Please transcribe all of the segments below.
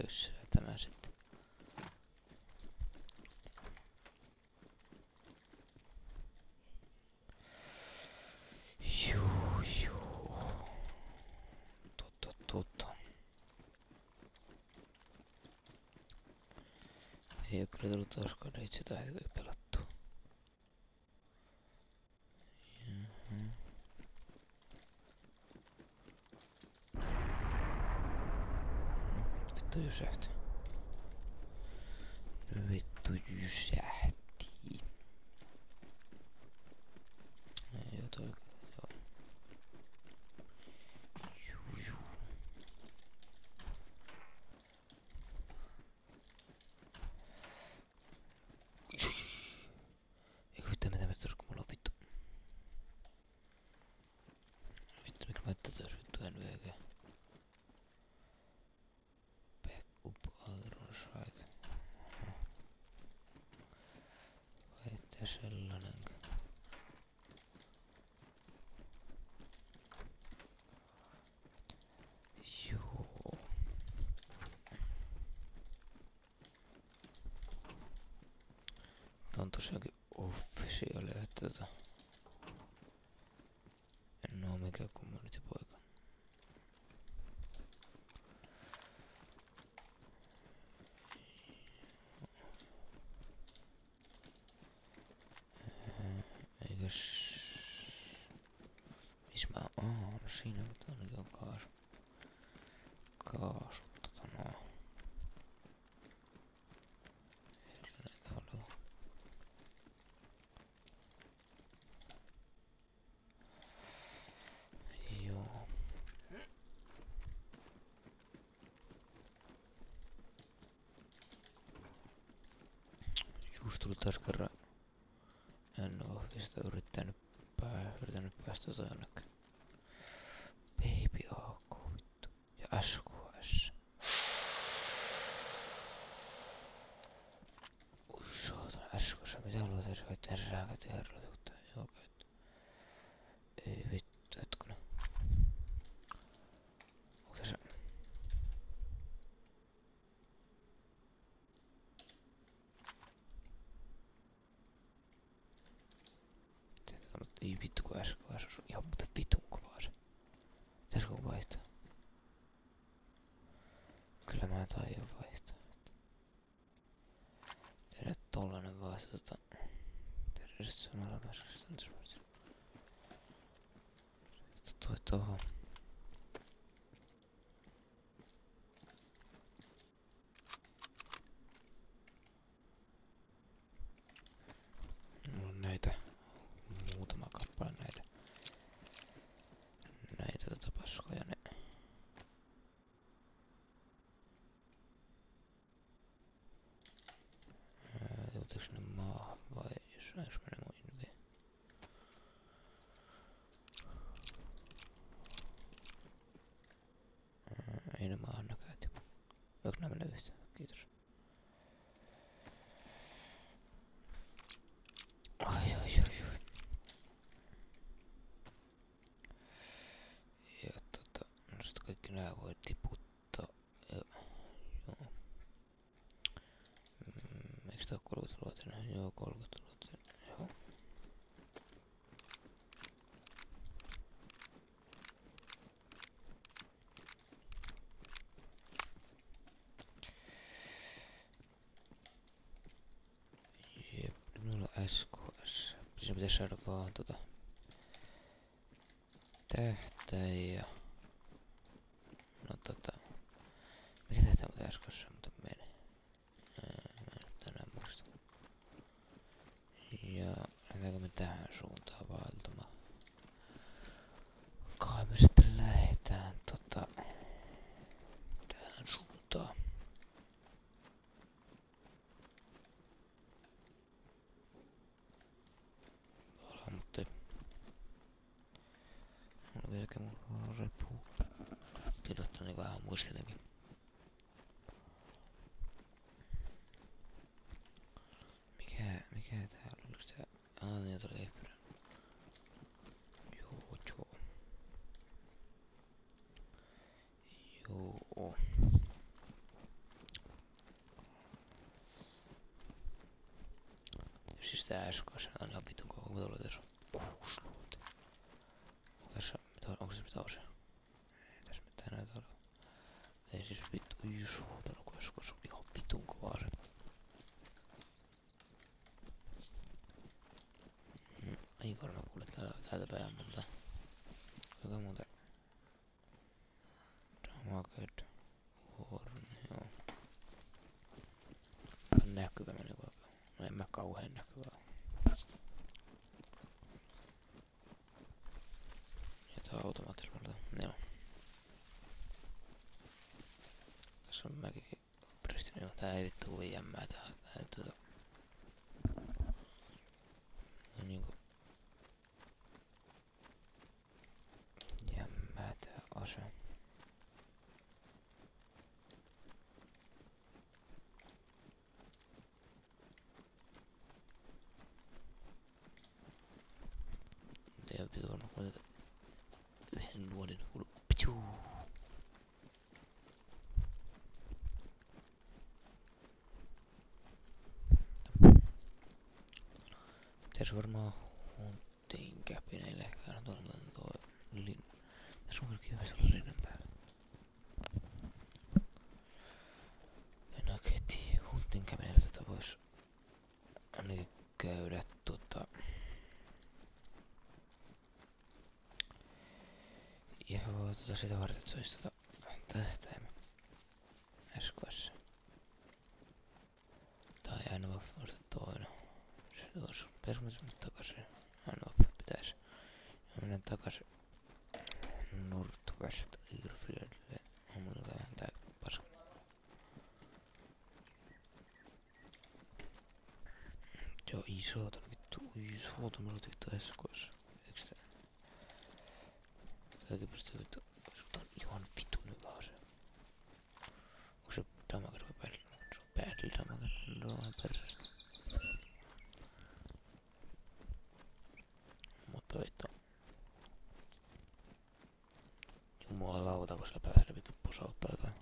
nouseeko tämä sitten? Juu. Totta. Ei oo kyllä tullut koskaan itse tai pelattu. Vittu jysähti. Joo, toi. Joo. Juu. Eikö vittu mitä kun mulla on vittu. Vittu mikä mä tätä vittu en veikö. Back up other side. Vai ettei sellainen. Joo. Tää on tosiaankin official, että en oo mikään community-poika. Eikös... Mis mä oon? No siinä mutta ainakin on kaasu. Kaasut noin. Ei näitä oleva. Joo. Just tuli taas kerran. En oo vihdoista yrittänyt päästä jonnekin. Baby AK vittu. Ja SKS. Ui saatana SKS. Mitä haluaa tehdä? Käyttää rääkäti herralla. Joo käyttää. Ei vittu hetkinen. Onko tässä... Ei vittu kun SKS on ihan muuten vitun kovaa se. Pitäisikö vaihtaa? Kyllä mä taian vaihtaa. Tehdä tollanen vaan se tehdä samalla mäskästä. Toi tohon. Mulla on näitä. Muutama kappale näitä. Näitä paskoja ne. Jouteks ne maahan vai saanko mä ne mun inviin? Ei ne maahan näkäyty. Voiko nää mennä yhtään? Kiitos. Ai. Ja no sit kaikki nää voi tiputtaa. Ja joo. Eiks tää oo 30-luotinen? Joo, 30-luotinen. Joo. Jep, minulla on SKS. Siinä pitäis saada vaan tähtäin ja... No mikä tähtäin muuten SKS muuten meni? Mä en nyt enää muista. Ja lähdetäänkö me tähän suuntaan vaeltamaan? Kai me sitten lähetään tähän suuntaan. Ollaan mutta mulla vieläkin mun repuu. Tilottani niin vähän muistelenkin. Mikä täällä oli? Oliko tää? Niin tuli Efren. Joo. sitä äsken, on ihan vitun koko mulla tässä on 6 luuta. Onko se mitä osia? Ei tässä mitään näytä olevan. Ei siis vittu suutanut, kun äsken on ihan vitun kovaa se. Ei varmaan kuule täältä päin monta. Kuinka muuta? Damaged. Horn, joo. Näkyvä meni vaikka. No en mä kauheen näkyvää. Ja tää on automaattisella. Joo. Tässä on mäkikin pristin. Joo, tää ei vittu voi jämmää tää. No niinku. Jämmää tää ase. Teidän pitää varmaan kuuleta yhden luodin kuulu. Pituu! Pitäis varmaan huntiin käpineille ehkä tuolla toi lin. Tässä on kyllä kiva olla linnan päällä. En oikein tiedä. Huntiin käpineillä tätä vois ainakin käydä Joo, sitä varten, että se olisi tähtäimä SKS. Tai aina vaan olisi toinen. Se olisi, pitäis mennä takaisin. Aina vaan pitäis. Ja mennä takaisin Northwest Airfieldille. On mulla vähän tää paska. Joo, isota vittu. Isota mulla vittu SKS. Eiks tää? Tätäkin pystyy vittu. Se on ihan vitun hyvä ase. Onko se damage vai battle? Se on battle damage. No on perseestä. Mutta vittu. Jumalauta kun sillä päällä vittu posauttaa jotain.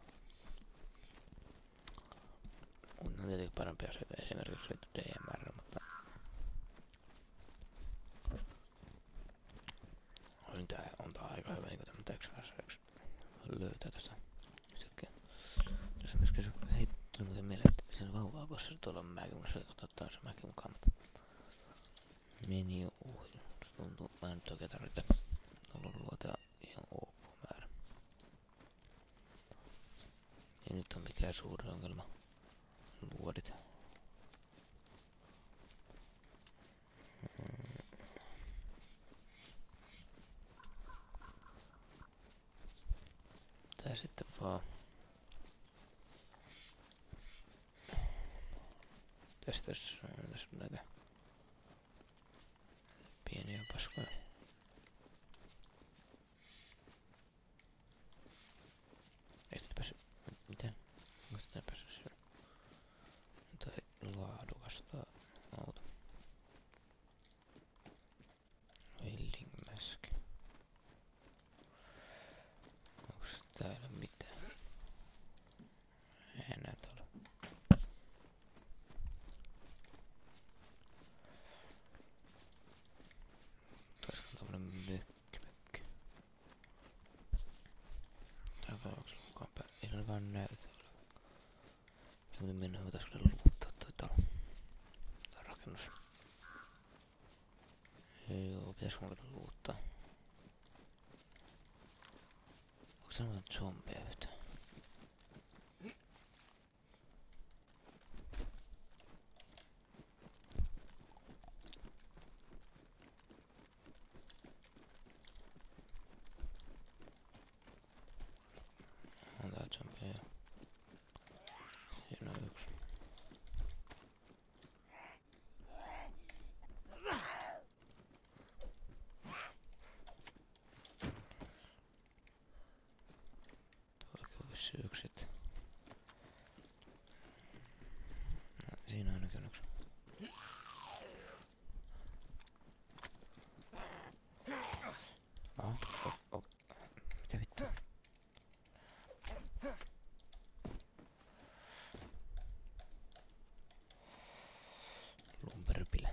On tietenkin parempi aseita esimerkiksi vittu DMR, mutta on tää aika hyvä niinku tämmönen X-Versex löytää tosta yhtäkkiä. Tässä myöskin se heittää muuten mieleen, että sen vauvaa voisi tuolla on mäki, mun se ottaa se mäki mukaan. Meni ohi. Se tuntuu, mä en nyt oikein tarvita. Tuolla on luotea ihan ok määrä. Ei nyt on mikään suuri ongelma. Luodit. Tää sitten vaan. Tässä on näitä pieniä paskoja. Ei sitä päässyt. Miten? Onko sitä päässyt syödä? Tai laadukasta auto. Welding mask. Onks täällä mitään? Ei näet ole. Taisko tommonen mökki. Täällä onks mukaan päin? Ei se vaan näytä ole. Ja kuten mennään, voitais kyllä luuttaa toi talo. Tai rakennus. Joo, pitäis mun kyllä luuttaa. Onko täällä muuten zombeja yhtään? On tää zombeja. Siinä on yksi. Tuollakin on vissi yksit. No, siinä ainakin on yksi. Mitä vittua? Lumberpile.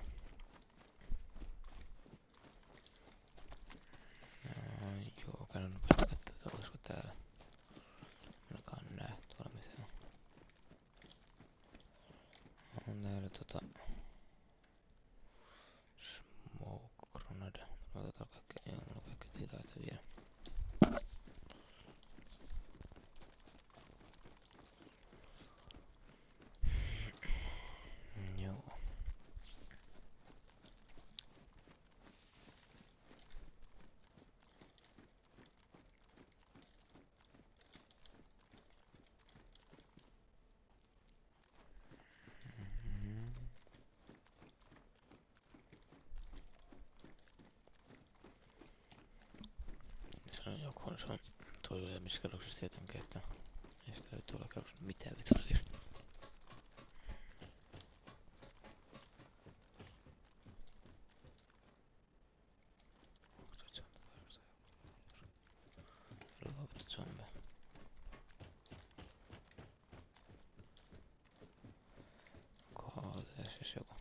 sanon joku, se on tuolla ylemmissa kerroksissa tietenkin, että ei sitä ole tuolla kerroksissa mitään vituria. Luovutat zombeja. Onkohan tässä siis joku?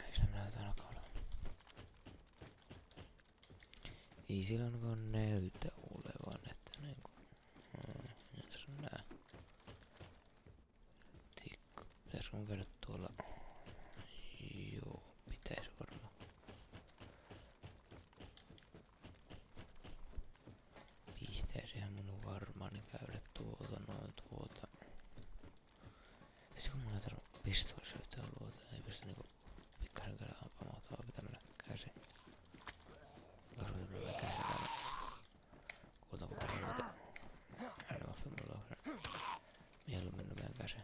Eiks ne näytä ainakaan olevan? Ei sillä ainakaan näytä olevan, että niinku... Mitä tässä on nää? Tikku. Pitäisikö mun käydä tuolla? Joo, pitäis varmaan. Pistäisihän mun varmaan käydä tuolta noin tuolta. Pitäisikö mun näitä pistoissa yhtään luota? Ei pysty niinku pikkasen käydä ampaamaan tuolla pitää mennä käsi. Kasvatin mennä käsi täällä. Kuultaanko käsi noita? Aina vaffi mulla on se. Mieluummin mennä käsi.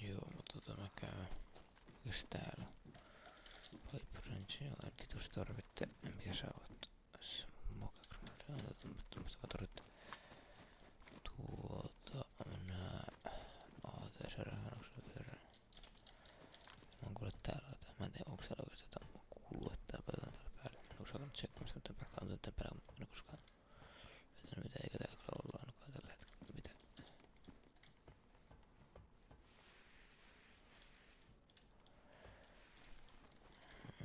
Joo, mutta mä käyn. Mikäs täällä? Pipe range, joo, en vitus tarvitte. Mikä sä oot? Smokegranate, tuommoista tarvitte. Tuolta nää AT-serhanuksen verran. Mä oon kuule täällä. Mä en tiedä onko täällä oikeesti jotain kuuluu, että täällä koetaan täällä päällä. En oo saanut tsekkaamassa miten päällä on tytten päällä, mutta en oo koskaan vetänyt mitään, eikä täällä kyllä ollut ainakaan tällä hetkellä mitään.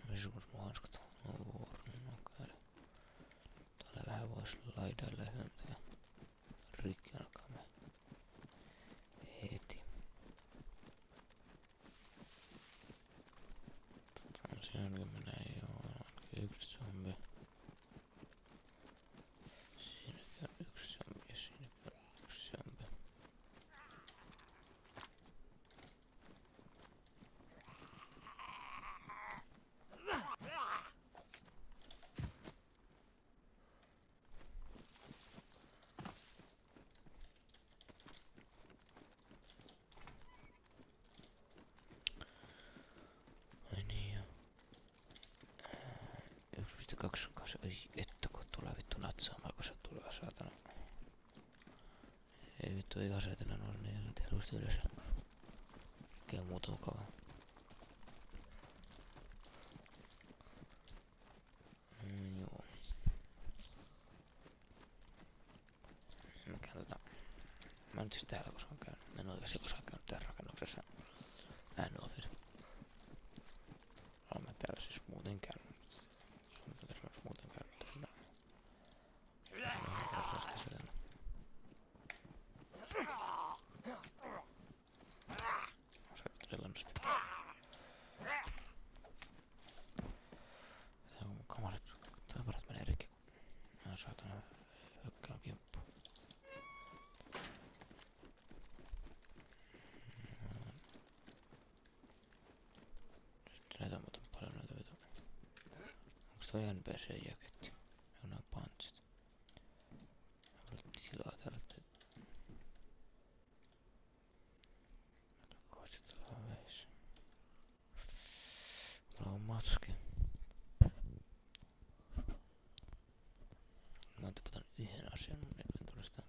Risumus mun hanskat on vuoron. Täällä vähän vois laidailla ja sen rikki alkaa me heti. Siinäkin menee joo, ainakin yksi zombi. Siinäkin on yksi zombi ja siinäkin on yksi zombi. Ai niin joo. 1.2 ei että kun tulee vittu natsaamaan kun se tulee saatana. Ei vittu ei aseetena noilla niin helposti yleensä. Mikä muuta mukavaa. Joo. Mä nyt siis täällä koskaan käynyt. Mä en oikeesti koskaan käynyt täällä rakennuksessa. Mä en oo vielä. Olen mä täällä siis muuten käynyt. Mutta tässä mä muuten käynyt täällä. Lennästi. Mun kamarat, tavarat menee rikki, kun mä saatan hyökkää kimppuun. Sitten näitä on muuten paljon näitä vitu. Onks toi NPC-jaketti? Onko nää punchet? Ei ole tilaa täällä. Koisit salaa veis. Mulla on maski. Mä tiputan yhden asian mun inventorista.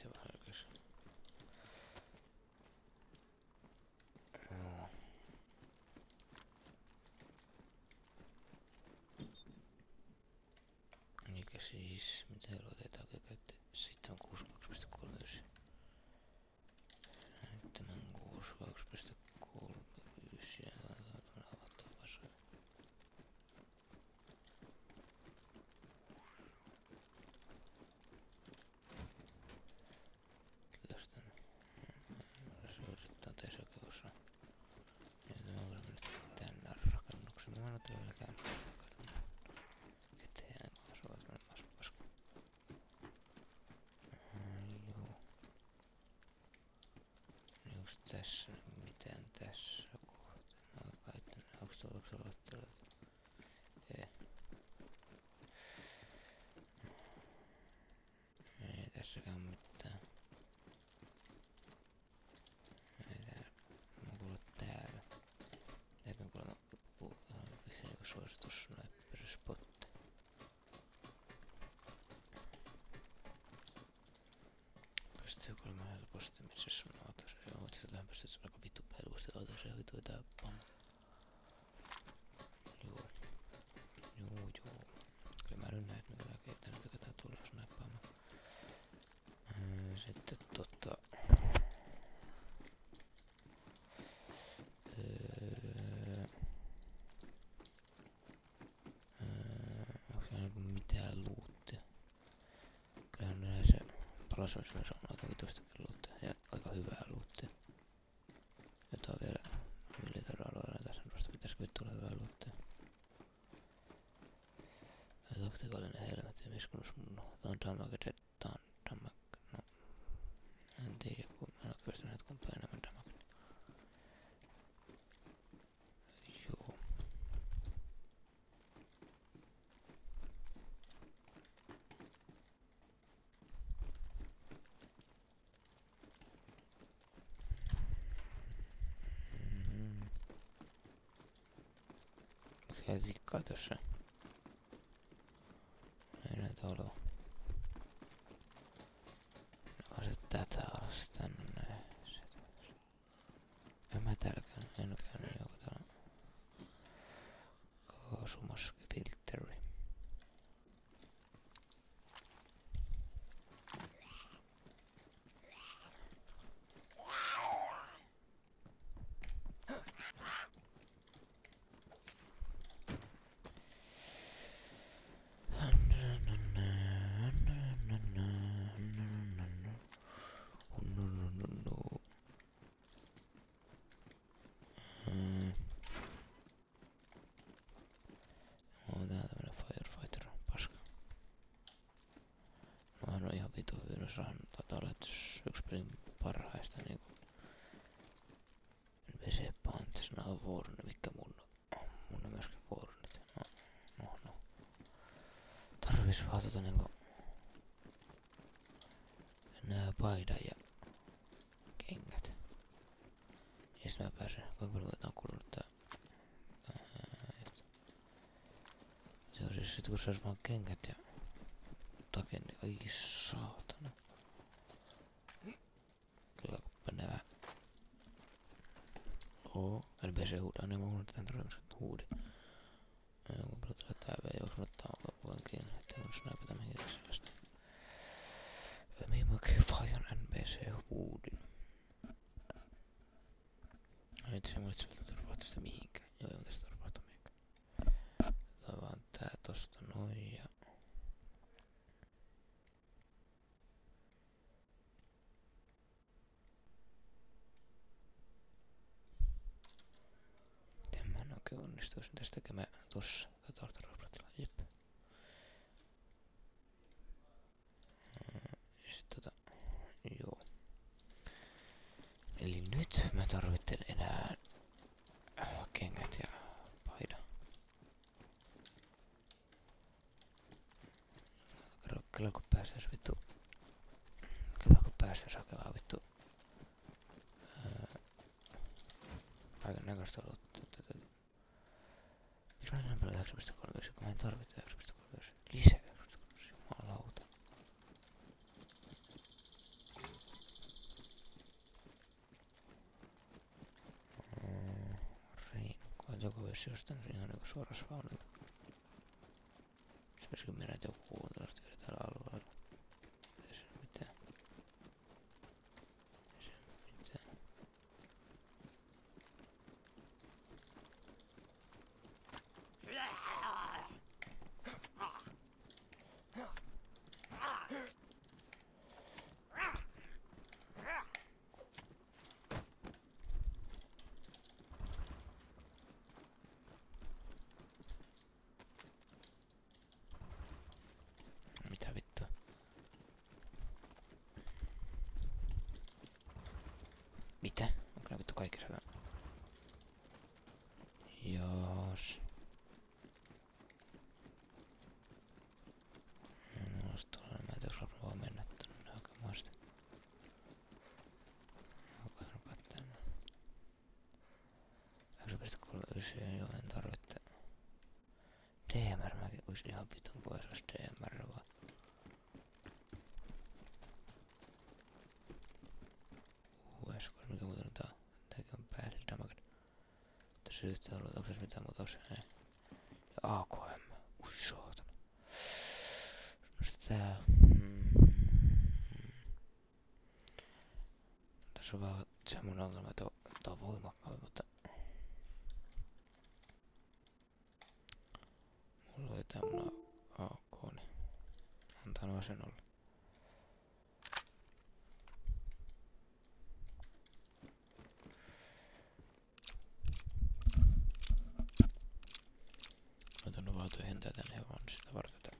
se vähän oikeus. Joo. Mikä siis, mitä luotetaan käytti? 762.39. 762.39 ja tämä avattava passi. Tästä se yrittää tehdä kokossa. Ja tämä on mennyt tänne rakennuksen. Mä en ole vielä käynyt rakennuksen. Eteen kasvavat mennyt paska. Joo. Onks tässä mitään tässä kohtaa? Mä kaitan. Onks tuolla lattialla? Ei. Ei tässäkään mitään. Ei täällä. Mä kuulen täällä. Täällä on kuulemma vissiin joku suositussniperispotti. Pystyy kuulemma helposti, missä sun autossa ei oo. Sieltähän pystyt aika vittu helposti autossa ja vittu tää pamma. Joo. Joo. Kyllä mä nyt näet minkä takia tänne tää tulee snaippaamaan. Sitten onko siellä niinku mitään luuttia? Kyllähän näissä palaisuudessa on aika vitustakin luuttia ja aika hyvää luuttia. Jota vielä military-alueella tässä noista pitäisikö vittu olla hyvää luuttia. Taktikaalinen helvetti, miskunnus mun tää on damage, no en tiedä kun mä en oo pystynyt kumpaa enemmän damage. Joo. Mikä tikkaa tossa? Ei näitä oleva. No aset tätä alas tänne. En mä täälläkään. En oo käynyt joku täällä. Kaasumaskifiltteri. On tää tämmönen firefighter paska. Mä oon ihan vitu hyvin saanut yksi pelin parhaista niinku NPC-pantis. Nää on Warne, mikä mun on myöskin Warnit. No. Tarvis vaan niinku nää paidan ja kengät. Ja sit mä pääsen, kuinka paljon tää on kulunut tää. Se on siis sit kun sais vaan kengät ja takin, niin ai saatana. Kyllä nää. NPC huudaa, niin mä unohdan tämän huudi. Kun pelotella tää vielä juoksuttaa voin kiinni, ettei mun snaipata mihin sellaista. Mihin mä oikein vajan NPC huudin? Nyt se muistaa välttämättä turvata sitä mihinkään. Joo, ei tästä turvata mihinkään. Otetaan vaan tää tosta noin ja... Miten mä en oikein onnistuisin tästä tekemään tossa. Tätä turvatilla, jep. Sit joo. Eli nyt mä tarvittelen enää kengät ja paidan. Kyllä kun päästäis vittu. Kyllä kun päästäis hakemaan vittu. Kaiken näköistä luottaa. Miksi mä enää paljon 9.3, kun mä en tarvitse 9.3. Lisää 9.3. Jumalauta. olisi jostain ihan niinku suoraan spawnilta. Pitäisikö mennä joku uudelleen vielä täällä alueella? Ei se mitään. Ei se mitään. Mitä vittua? Mitä? Onko nää vittu kaikki siellä? Joos. No, tuolla mä en tiedä, jos varmaan mennä tonne hakemaan sitä. Onko hän tänne? Eikö se pistä 39? Joo, en tarvitse. DMR mäkin ois ihan vitun pois, jos DMR vaan. Eskois mikä muuten on tää? Tääkin on päällä damaged. Tässä yhtään ollut, onko tässä mitään muuta osia? Ei. Ja AKM. Ui saatana. No sit tää. Tässä on vaan semmonen ongelma, että tää on voimakkaampi, mutta mulla oli tämmönen AK, niin antaa noin sen olla. Mä otan vaan tyhjentää tän hevon sitä varten.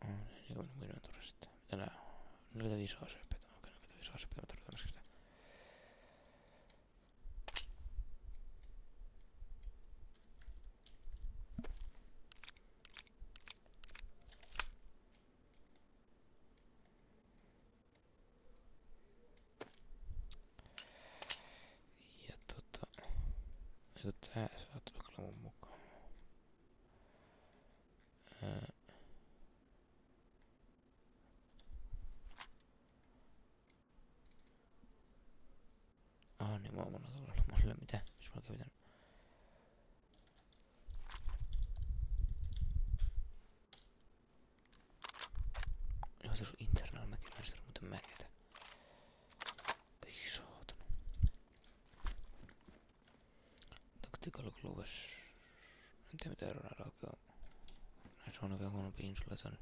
Niin minun tulee sitten. Mitä nää on? 45 ACP. Okei, 45 ACP. Mä tarvitaan myöskin sitä. Ja eiku tää saattaa kyllä mun mukaan. Niin mä oon tuolla. Mä oon mitä? Jos mä kävitän. Joo, tässä on internal mäki. Mä en sitä muuten mäketä. Ei saatana. Tactical gloves. En tiedä mitä eroa on. Näissä on vielä huonompi insulaton.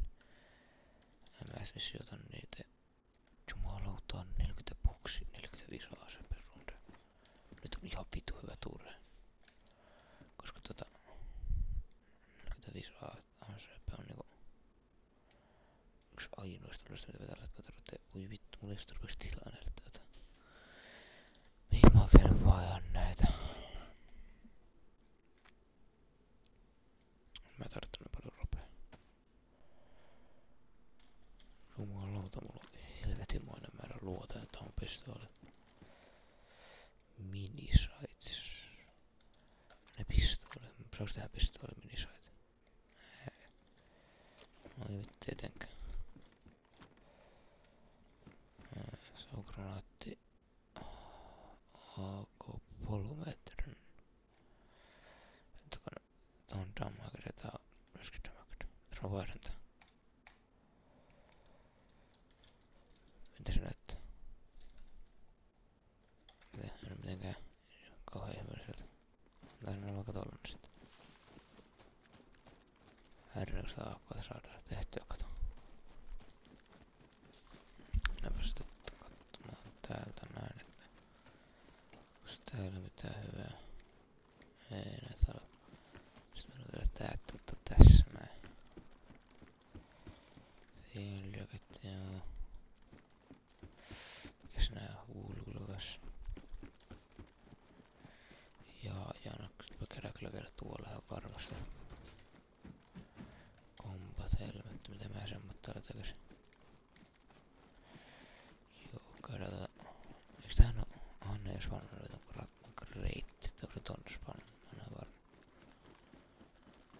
MS otan niitä. Jumalauta on 40 boksi, 45 aseen per runde. Nyt on ihan vitu hyvä turre. Koska 45 aseen on niinku yksi ainoista löstä, mitä tällä hetkellä tarvitsee. Oi vittu, mulla ei tarpeeksi tilaa näille tätä. Mihin mä oikein vaihan näitä? Mä tarvitsen paljon ropea. Jumalauta, mulla on helvetimoinen määrä luota, että on pistooli. Minisites. Ne pistooli. Saaks tehdä pistooli minisite? Ei vittu tietenkään. Se on granaatti. AK polymetrin. Tää on damaged ja tää on myöskin damaged. Tässä on vaihdanta. Mitä se näyttää? En mitenkään kauhean ihmeelliseltä. Taisin olla katolla nyt sitten. Häiriöstä akkuita saadaan tehtyä kato. Minäpä sitten katsomaan täältä näin, että onks täällä mitään hyvää? Ei näitä ole. Sitten meillä on vielä tää tässä näin. Field jacket, joo. Mikäs nää hulluus? Ja no, mä kerään kyllä vielä tuolla ihan varmasti. Combat helmet, mitä mä semmoit täällä tekisin? Joo, käydään eiks tähän oo? Ne jos vaan on great. Onko se tonne spawnannut? Mä en oo varma.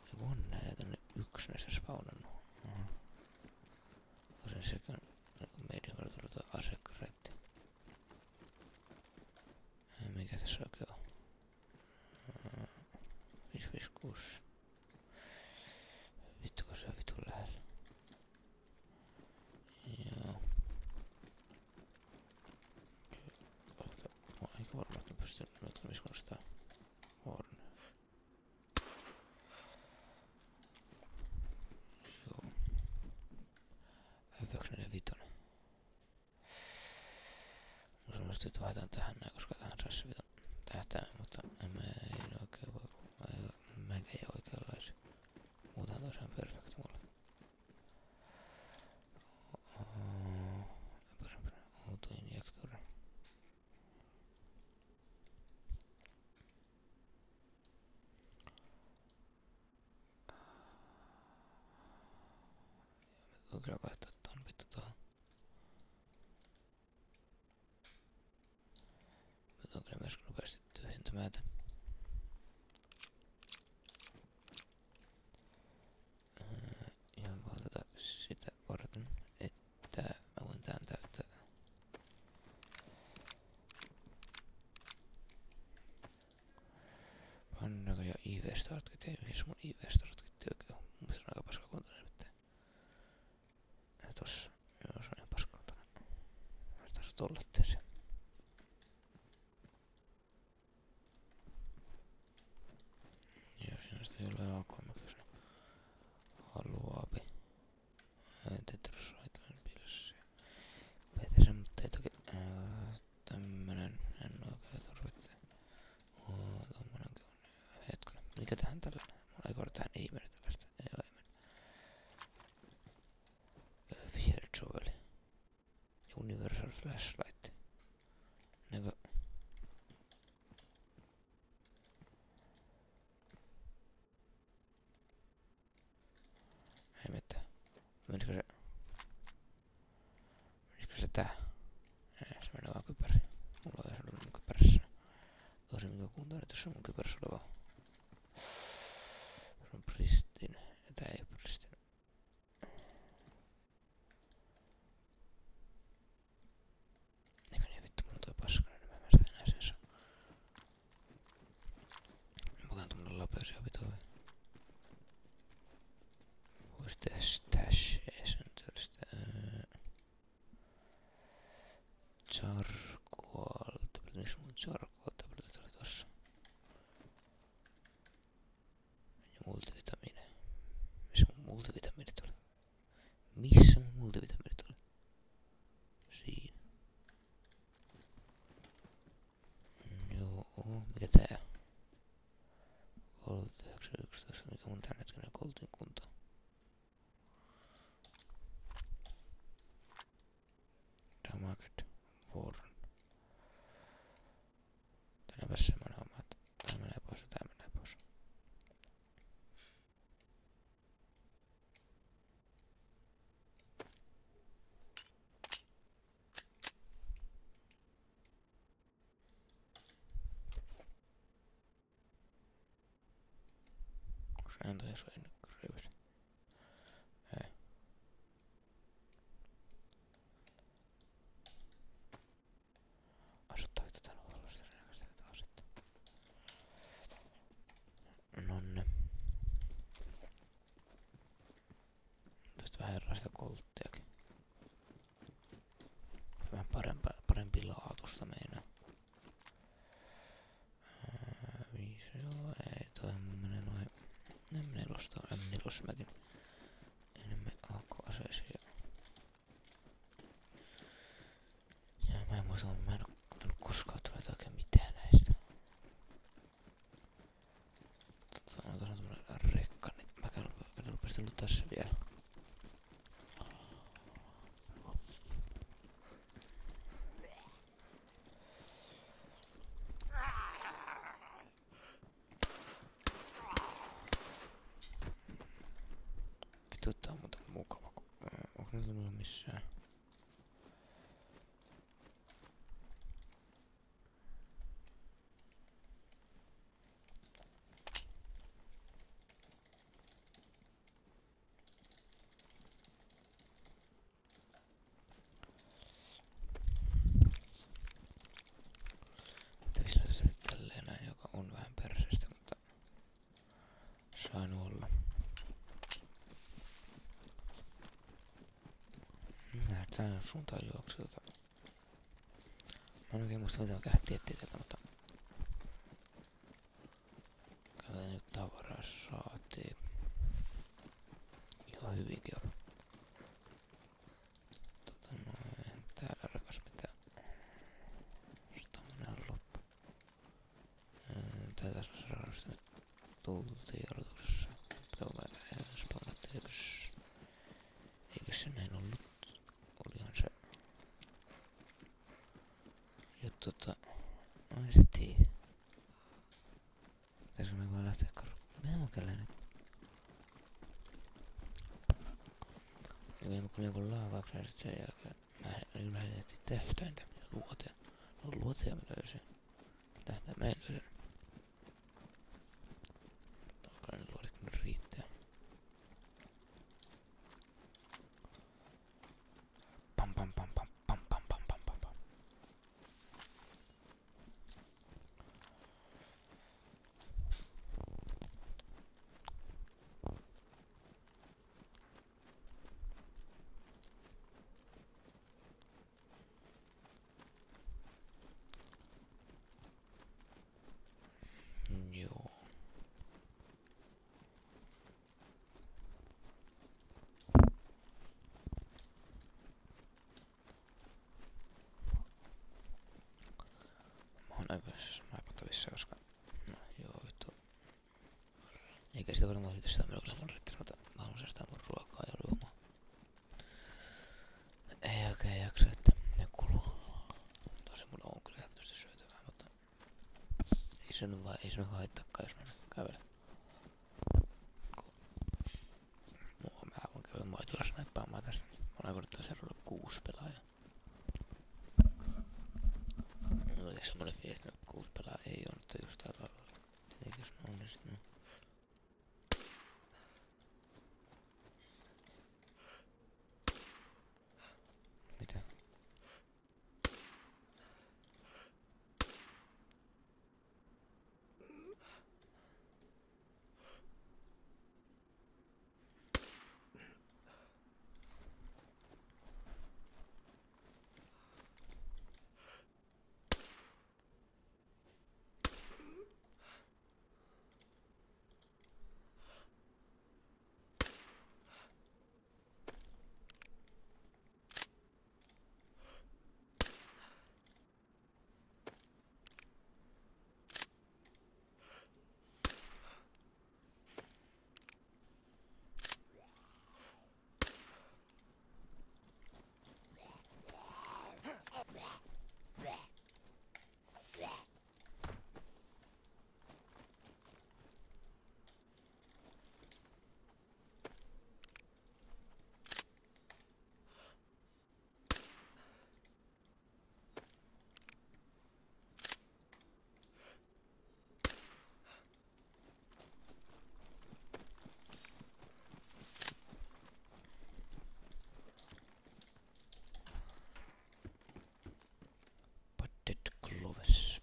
Eiku on näitä tänne yksi näissä spawnannut. Tosin sekin medium verran tullut ase great. Luultavasti nyt vaihdetaan tähän näin, koska tähän saisi vitun tähtäimen, mutta mä en oikein voi, mäkä ei oikeanlaisia. Muutaan tosiaan perfect mulle. Autoinjektori. Voi kyllä vaihtaa ton vittu tohon. Nyt on kyllä myös nopeasti tyhjentämään. Ja valtata sitä varten, että mä voin tän täyttää. Pannaanko jo IV-startkit? Ei mihin mun IV-startkit oikein on. Mun mielestä on aika paskakuntoinen nyt. Tossa. Joo, se on ihan paskakuntoinen. Mä taas tolla tees. Joo, siinä sitten jollain AKM, jos ne haluaapi. Tetrusraitoinen pilssi. Petersen, mutta ei toki tämmönen en oikein tarvitse. Tommonenkin on. Hetkinen, mikä tähän tällainen? Mulla ei korra tähän ei mene tällaista. Ei mene. Viherjoveli. Universal flashlight. Nekö? Ei mitään. Menisikö se? Menisikö se tää? Ei, se menee vaan kypäriin. Mulla ei ollut mun kypärässä. Tosi minkä kuntoon, että jos on mun kypärässä oleva. Se on pristin. Ja tää ei oo pristin. Eikö niin vittu, mulla on toi paskanen, niin mä en sitä enää sen saa. Mä otan tuonne lapeusia vitoihin. Vois tehdä stasheisen työllistä. Charcoal. Missä mun charcoal tabletit oli tossa? Ja multivitamiine. Missä mun multivitamiinit oli? Missä mun multivitamiinit oli? Siinä. Joo, mikä tää? Colt 911, mikä mun tän hetkinen Coltin kunto? Damaged Warren. Tänäpäs semmonen homma, että tää menee pois ja tää menee pois. Onko se entä jos ei nyt riivisi? Ei. Asuttaa vittu tän huollosta renäkästä taas sitten. Nonne. Tästä vähän eroa sitä kolttiakin. Vähän parempi laatusta meinaa. 5, joo, ei toi menee noin M4 mäkin. Enemmän AK-aseisia. Ja mä en muista, mä en oo ottanut koskaan tulleet oikein mitään näistä. On tosiaan tommonen rekka, niin mä rupesin luttaa se vielä. Vittu, tää on muuten mukava, kun onko nyt mulla missään? Tälleen näin, joka on vähän perseestä, mutta sain olla. Tää suuntaan juoksilta. Mä en oikein muista mitä mä kähdä tiettiin tätä, mutta kyllä nyt tavaraa saatiin. Ihan hyvinkin on. Noin, täällä rakas mitään. taas seuraavasta tultiin aloituksessa. Eikös se näin ollut? Olihan se. Ja no ei se tiedä. Pitäisikö me vaan lähteä mitä mä käyn nyt? Niin kun joku laakauksen ja sit sen jälkeen lähetettiin tehtäintä luoteen. No luoteen mä löysin. Tähtää mä en löysin. Alkaa ne luodit kun ne riittää. Pam pam pam pam pam pam pam pam pam pam. Joo. Mä oon aika snaipattavissa, koska no joo vittu. Eikä sitä varmaan siitä sitä melkein mun riittänyt, mutta mä haluan sitä mun ruokaa ja juomaa. Ei oikein jaksa, että ne kuluu. Tosi mulla on kyllä hämmästystä syötävää, mutta ei se nyt haittaakaan, jos mä kävelen. Mä voin käydä maitoa snaippaamaan tässä. Mä oon koittaa seuraava 6 pelaajaa. Mulla oli semmonen fiilis, että 6 pelaajaa ei oo nyt just täällä olla. Tietenkin jos mä onnistun. Mitä?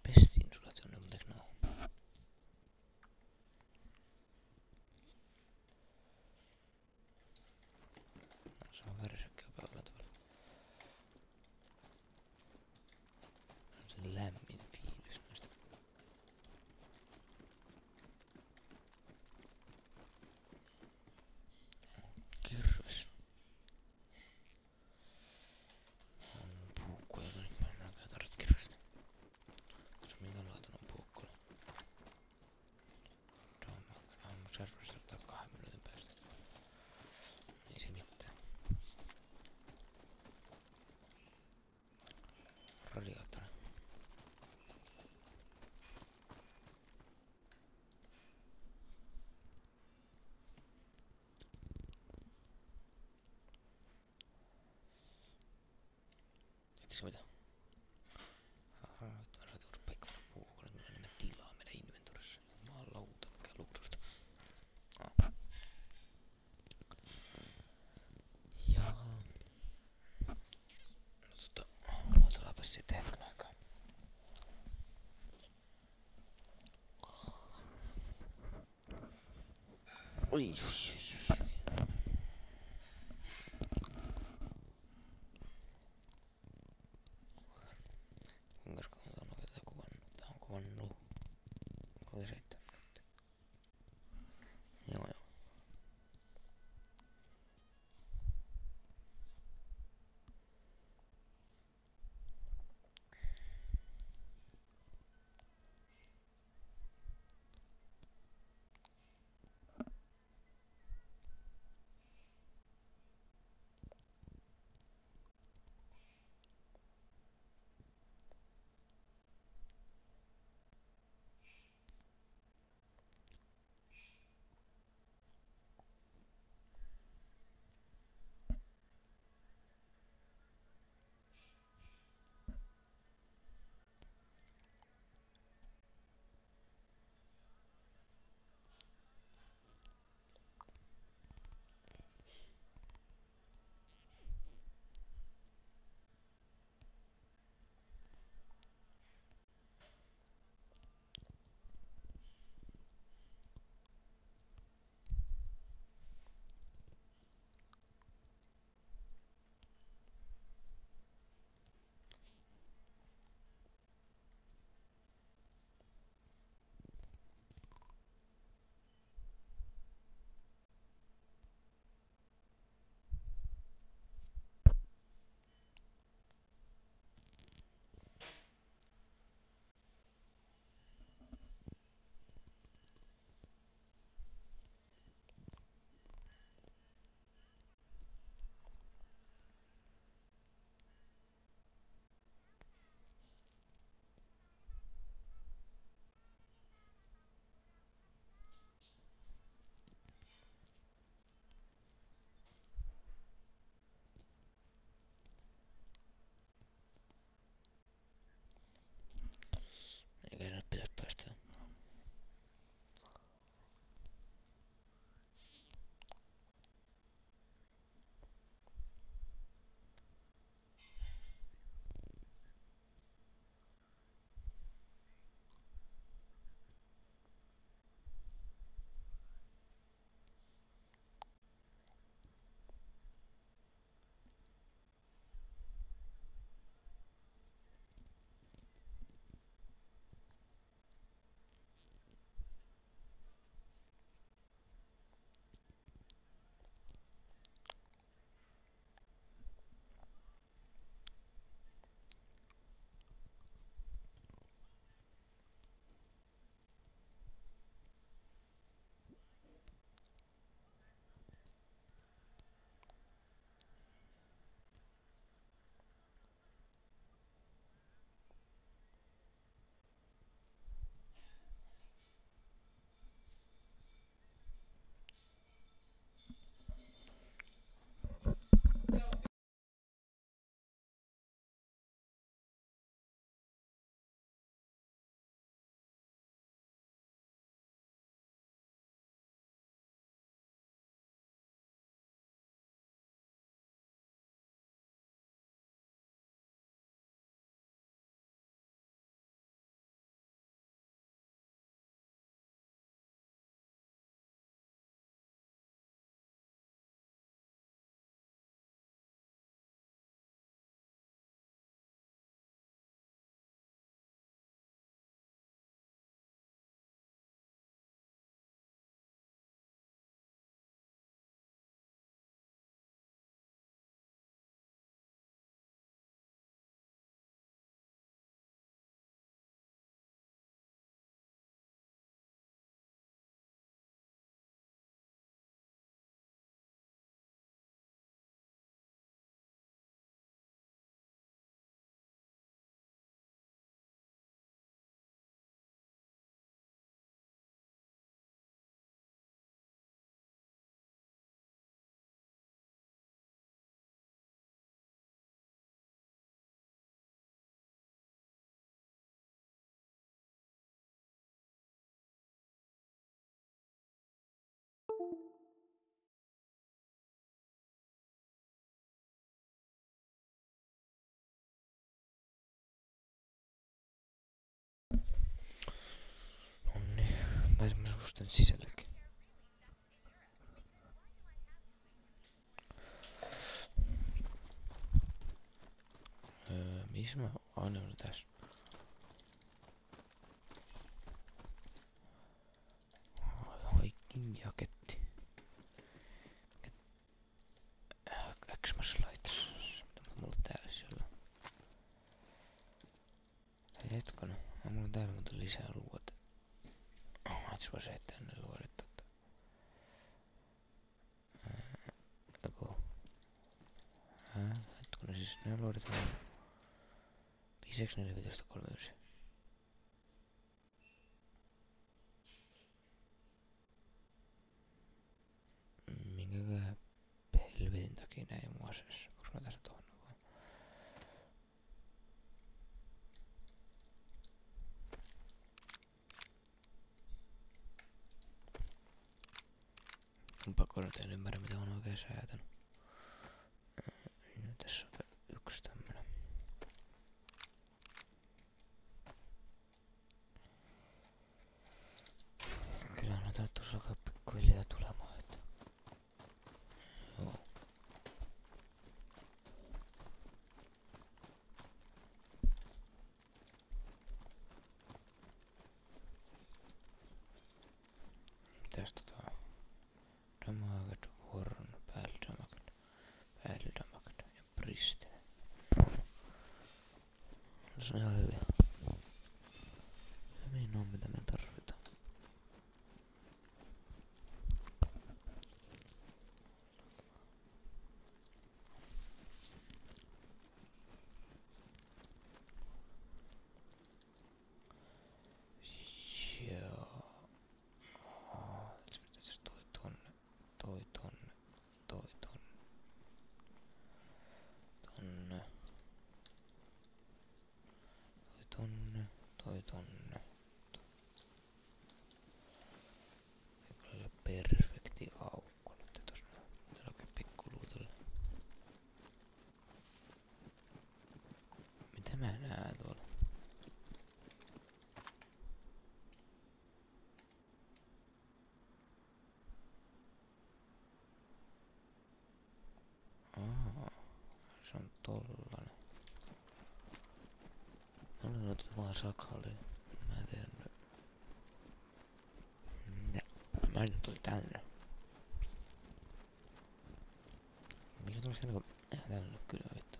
Pestiin sulle tonne, mutta eiks nää oo? No se on värisekkää päällä tavalla. Se on se lämmin fiilis näistä. Kirves. On puukkoja, niin mä en kyllä tarvitse kirvestä. Tässä on minkälaatuinen puukkula. On mun serveristä ottaa 2 minuutin päästä. Ei se mitään. Radiaattori. Tiedätkö mitä? Ahaa, nyt mä saatiin uusi paikka puukolle, niin enemmän tilaa meidän inventorissa. Jumalauta, mikä luksusta. Jaha. No otetaanpas se hetken aikaa. Oi. Kuinkas kauan on tätä kuvannut? Tää on kuvannut 7 minuuttia. Joo. tänne sisällekin. Missä mä aina olen tässä? Hiking jaketti. Xmas lights. Mulla täällä siellä. Hei hetkonen. Mulla on täällä muuten lisää luote. Mä voisin heittää ne luodet totta. Joku. Hetkonen siis ne luodet on 5x4-39. Minkäköhän helvetin takia näin mua siis. Onks mä tässä tohon vaan? On pakko nyt en ymmärrä mitä on oikein säätänyt. Tässä on yksi tämmönen. Kyllä on otettu alkaa pikkuhiljaa tulemaan, että... Joo. Mitäs Damaged, Warren, Battle Damaged ja Pristine. Se on ihan hyviä. Hyvin on mitä me tarvitaan. Joo. Tässä toi tonne. Kyllä perfekti aukko nyt tossa. Täällä oikein pikkuluutelle. Mitä mä näen tuolla? Se on tollanen. Mä olen otettu vaan sakaliin. Mä en tiedä. Mä nyt tuli tänne. Mikä tulisi tänne kun... Tänne kyllä vittu.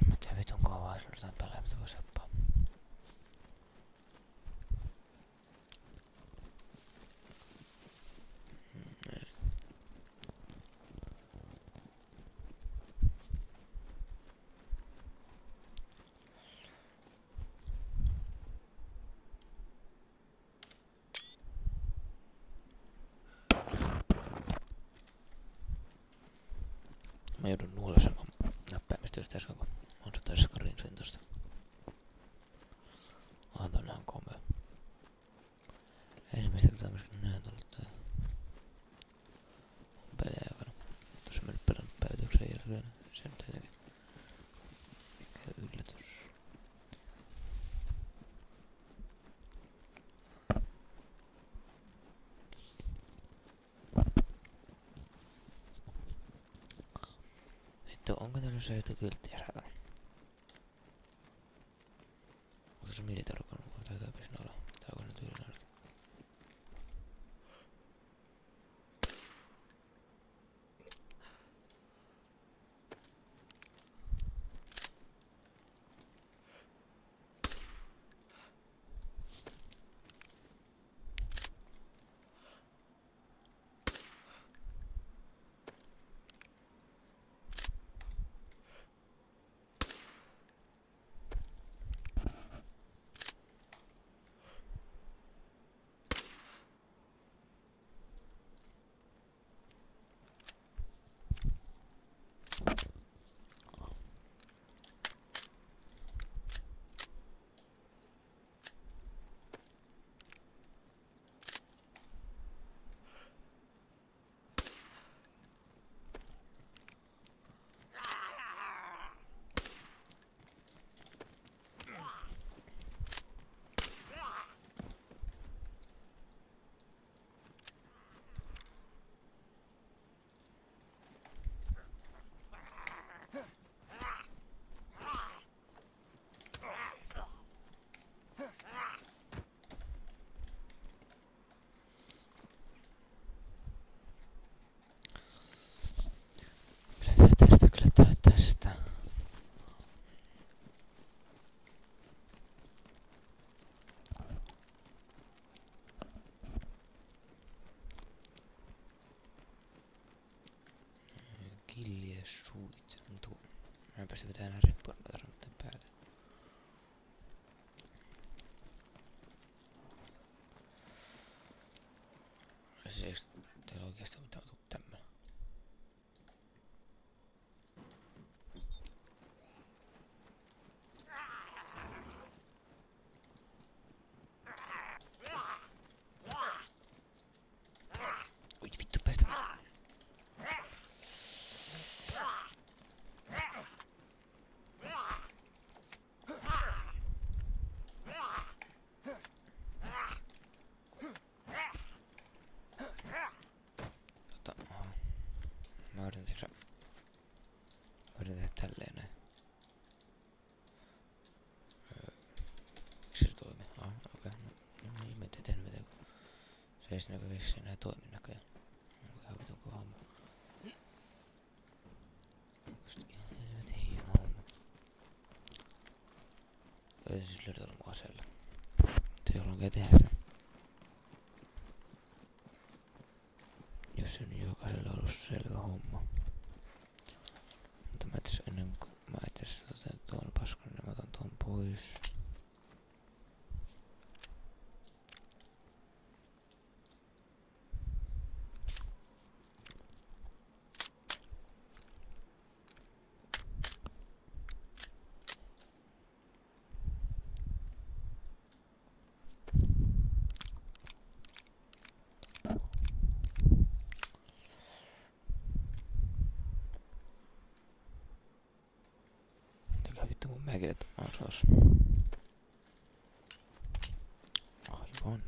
Mä tiedän vitun kovaa, jos yritän pelaa mitä voi seppaa. Mä joudun nuolesemaan näppäimistä just äsken, kun on se taisi skarinsuin tosta. Tää on ihan komea. Ensimmäistä kun tämmöset näet ollut tää pelejä aikana. Tossa mä nyt pelannut päivityksen jälkeen. Se nyt jotenkin mikä yllätys. Vittu, onko täällä se yhtä kylttiä saada? Onko se militarukan mukaan? Taitaa pisin olla. Tää onko ne tyylinen olla? pitää enää reppuarmeita tarvitsen päälle. Siis teillä oikeesti on mitään tämmönen. Oi vittu päästä. Mä yritän tehdä tälleen näin. Miksi se toimii? Okei. No niin, mä en tehnyt mitään. Se ei siinä vissiin enää toimi näköjään. Ihan vitun kova homma. Oikeesti ihan helvetin hieno homma. Täytyy siis löydä tuolla mun aseella. Se ei ole oikein tehdä sitä. Jos se on jokaisella ollut selvä homma. Mutta mä etäs ennen kuin mä etäs tuon paskan, niin mä otan tuon pois. Vittu mun mäkeet osas. Aivan.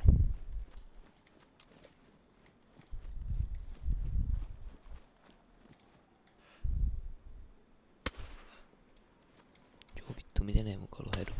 Joo vittu, miten ei mukaan ollut hedu?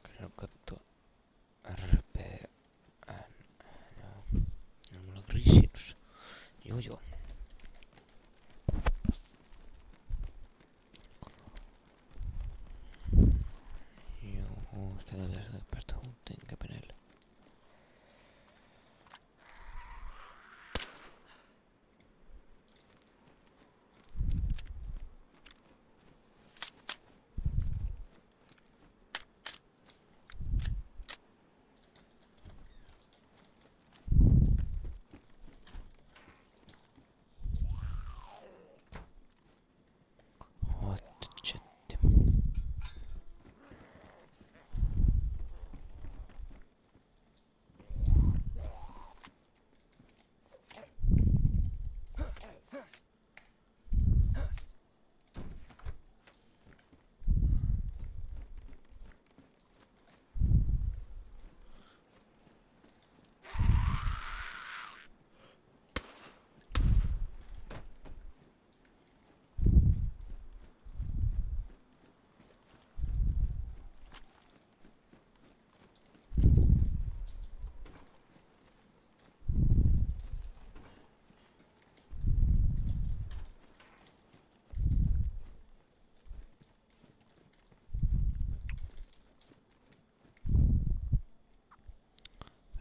Käydään katsoa RPN. Joo. No mulla on grisinus. Joo. Joo, tätä pitäisi päästä huntiin käpeneille.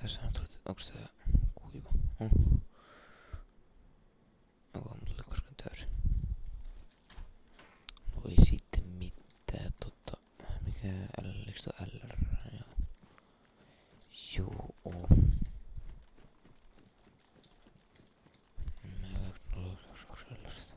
Tässä on tullut, onks tää kuiva? On. Onko mun tuli koskaan täysin? Voi sitten mitään mikä L, eikö toi LR? Joo. Mä onks sellaista?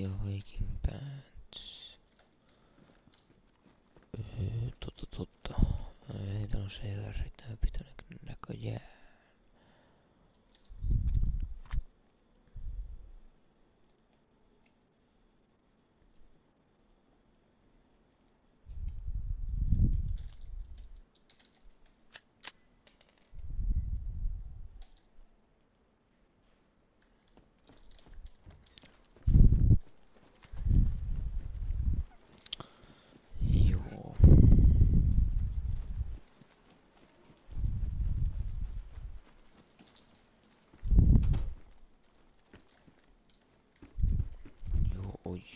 ja Viking Pants. Totta. Ei täällä on sellaiset pitänyt näköjään. Joo.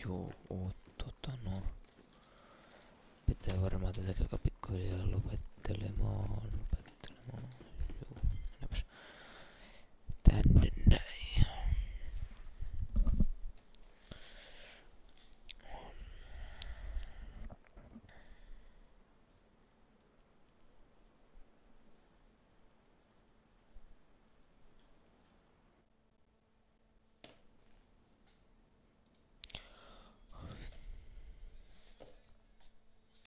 Joo, no. Pitää varmaan tätä käydä pikkuhiljaa lopettelemaan.